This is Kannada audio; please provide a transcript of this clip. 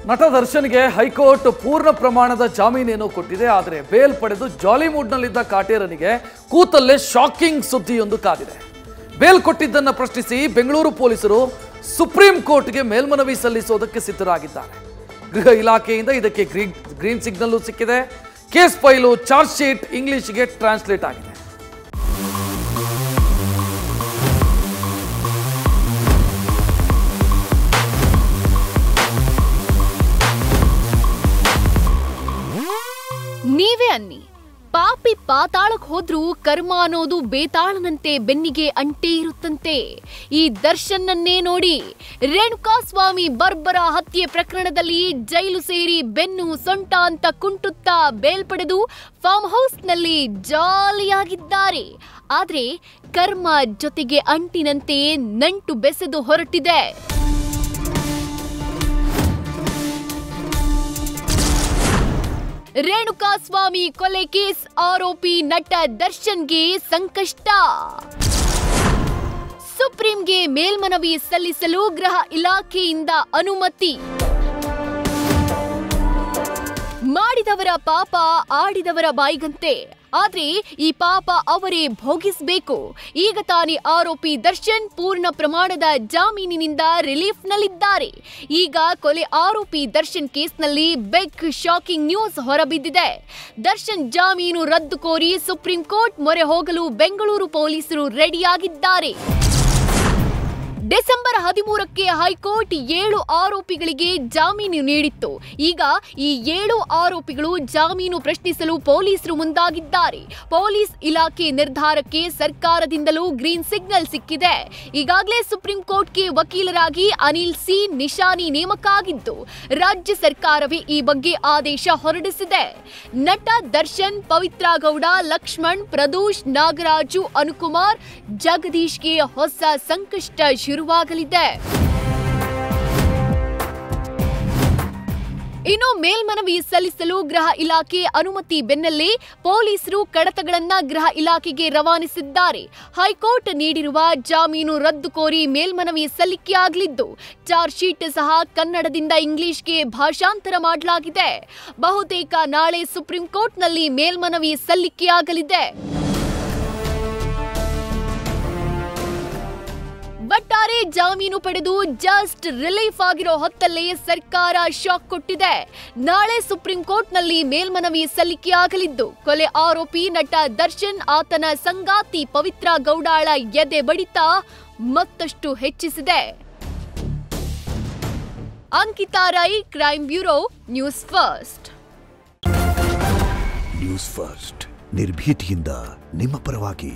ನಟ ದರ್ಶನ್ಗೆ ಹೈಕೋರ್ಟ್ ಪೂರ್ಣ ಪ್ರಮಾಣದ ಜಾಮೀನೇನೋ ಕೊಟ್ಟಿದೆ. ಆದರೆ ಬೇಲ್ ಪಡೆದು ಜಾಲಿಮೂಡ್ನಲ್ಲಿದ್ದ ಕಾಟೇರನಿಗೆ ಕೂತಲ್ಲೇ ಶಾಕಿಂಗ್ ಸುದ್ದಿಯೊಂದು ಕಾದಿದೆ. ಬೇಲ್ ಕೊಟ್ಟಿದ್ದನ್ನು ಪ್ರಶ್ನಿಸಿ ಬೆಂಗಳೂರು ಪೊಲೀಸರು ಸುಪ್ರೀಂ ಕೋರ್ಟ್ಗೆ ಮೇಲ್ಮನವಿ ಸಲ್ಲಿಸೋದಕ್ಕೆ ಸಿದ್ಧರಾಗಿದ್ದಾರೆ. ಗೃಹ ಇಲಾಖೆಯಿಂದ ಇದಕ್ಕೆ ಗ್ರೀನ್ ಸಿಗ್ನಲ್ ಸಿಕ್ಕಿದೆ. ಕೇಸ್ ಫೈಲು ಚಾರ್ಜ್ ಶೀಟ್ ಇಂಗ್ಲಿಷ್ಗೆ ಟ್ರಾನ್ಸ್ಲೇಟ್ ಆಗಿದೆ. ನೀವೇ ಅನ್ನಿ, ಪಾಪಿ ಪಾತಾಳಕ್ಕೆ ಹೋದ್ರೂ ಕರ್ಮ ಅನ್ನೋದು ಬೇತಾಳನಂತೆ ಬೆನ್ನಿಗೆ ಅಂಟೇ ಇರುತ್ತಂತೆ. ಈ ದರ್ಶನ್ನನ್ನೇ ನೋಡಿ. ರೇಣುಕಾಸ್ವಾಮಿ ಬರ್ಬರ ಹತ್ಯೆ ಪ್ರಕರಣದಲ್ಲಿ ಜೈಲು ಸೇರಿ ಬೆನ್ನು ಸೊಂಟ ಅಂತ ಕುಂಟುತ್ತಾ ಬೇಲ್ ಪಡೆದು ಫಾರ್ಮ್ ಹೌಸ್ನಲ್ಲಿ ಜಾಲಿಯಾಗಿದ್ದಾರೆ. ಆದ್ರೆ ಕರ್ಮ ಜೊತೆಗೆ ಅಂಟಿನಂತೆ ನಂಟು ಬೆಸೆದು ಹೊರಟಿದೆ. ರೇಣುಕಾಸ್ವಾಮಿ ಕೊಲೆ ಕೇಸ್ ಆರೋಪಿ ನಟ ದರ್ಶನ್ಗೆ ಸಂಕಷ್ಟ. ಸುಪ್ರೀಂಗೆ ಮೇಲ್ಮನವಿ ಸಲ್ಲಿಸಲು ಗೃಹ ಇಲಾಖೆಯಿಂದ ಅನುಮತಿ. ಮಾಡಿದವರ ಪಾಪ ಆಡಿದವರ ಬಾಯಿಗಂತೆ. ಆದ್ರೆ ಈ ಪಾಪ ಅವರೇ ಭೋಗಿಸಬೇಕು. ಈಗ ತಾನೇ ಆರೋಪಿ ದರ್ಶನ್ ಪೂರ್ಣ ಪ್ರಮಾಣದ ಜಾಮೀನಿನಿಂದ ರಿಲೀಫ್ನಲ್ಲಿದ್ದಾರೆ. ಈಗ ಕೊಲೆ ಆರೋಪಿ ದರ್ಶನ್ ಕೇಸ್ನಲ್ಲಿ ಬಿಗ್ ಶಾಕಿಂಗ್ ನ್ಯೂಸ್ ಹೊರಬಿದ್ದಿದೆ. ದರ್ಶನ್ ಜಾಮೀನು ರದ್ದು ಕೋರಿ ಸುಪ್ರೀಂ ಕೋರ್ಟ್ ಮೊರೆ ಹೋಗಲು ಬೆಂಗಳೂರು ಪೊಲೀಸರು ರೆಡಿಯಾಗಿದ್ದಾರೆ. ಡಿಸೆಂಬರ್ 13ಕ್ಕೆ ಹೈಕೋರ್ಟ್ 7 ಆರೋಪಿಗಳಿಗೆ ಜಾಮೀನು ನೀಡಿತ್ತು. ಈಗ ಈ 7 ಆರೋಪಿಗಳು ಜಾಮೀನು ಪ್ರಶ್ನಿಸಲು ಪೊಲೀಸರು ಮುಂದಾಗಿದ್ದಾರೆ. ಪೊಲೀಸ್ ಇಲಾಖೆ ನಿರ್ಧಾರಕ್ಕೆ ಸರ್ಕಾರದಿಂದಲೂ ಗ್ರೀನ್ ಸಿಗ್ನಲ್ ಸಿಕ್ಕಿದೆ. ಈಗಾಗಲೇ ಸುಪ್ರೀಂ ಕೋರ್ಟ್ಗೆ ವಕೀಲರಾಗಿ ಅನಿಲ್ ಸಿ ನಿಶಾನಿ ನೇಮಕ ಆಗಿದ್ದು, ರಾಜ್ಯ ಸರ್ಕಾರವೇ ಈ ಬಗ್ಗೆ ಆದೇಶ ಹೊರಡಿಸಿದೆ. ನಟ ದರ್ಶನ್, ಪವಿತ್ರ ಗೌಡ, ಲಕ್ಷ್ಮಣ್, ಪ್ರದೋಷ್, ನಾಗರಾಜು, ಅನುಕುಮಾರ್, ಜಗದೀಶ್ಗೆ ಹೊಸ ಸಂಕಷ್ಟ ಶುರುವಾಗಲಿದೆ. ಇನ್ನು ಮೇಲ್ಮನವಿ ಸಲ್ಲಿಸಲು ಗೃಹ ಇಲಾಖೆ ಅನುಮತಿ ಬೆನ್ನಲ್ಲೇ ಪೊಲೀಸರು ಕಡತಗಳನ್ನ ಗೃಹ ಇಲಾಖೆಗೆ ರವಾನಿಸಿದ್ದಾರೆ. ಹೈಕೋರ್ಟ್ ನೀಡಿರುವ ಜಾಮೀನು ರದ್ದು ಕೋರಿ ಮೇಲ್ಮನವಿ ಸಲ್ಲಿಕೆಯಾಗಲಿದ್ದು, ಚಾರ್ಜ್ ಶೀಟ್ ಸಹ ಕನ್ನಡದಿಂದ ಇಂಗ್ಲಿಷ್ಗೆ ಭಾಷಾಂತರ ಮಾಡಲಾಗಿದೆ. ಬಹುತೇಕ ನಾಳೆ ಸುಪ್ರೀಂ ಕೋರ್ಟ್ನಲ್ಲಿ ಮೇಲ್ಮನವಿ ಸಲ್ಲಿಕೆಯಾಗಲಿದೆ. ಒಟ್ಟಾರೆ ಜಾಮೀನು ಪಡೆದು ಜಸ್ಟ್ ರಿಲೀಫ್ ಆಗಿರೋ ಹೊತ್ತಲ್ಲೇ ಸರ್ಕಾರ ಶಾಕ್ ಕೊಟ್ಟಿದೆ. ನಾಳೆ ಸುಪ್ರೀಂ ಕೋರ್ಟ್ನಲ್ಲಿ ಮೇಲ್ಮನವಿ ಸಲ್ಲಿಕೆಯಾಗಲಿದ್ದು, ಕೊಲೆ ಆರೋಪಿ ನಟ ದರ್ಶನ್, ಆತನ ಸಂಗಾತಿ ಪವಿತ್ರ ಗೌಡಾಳ ಎದೆ ಬಡಿತ ಮತ್ತಷ್ಟು ಹೆಚ್ಚಿಸಿದೆ. Ankita Rai, crime bureau, news first. News first ನಿರ್ಭೀತಿಯಿಂದ ನಿಮ್ಮ ಪರವಾಗಿ.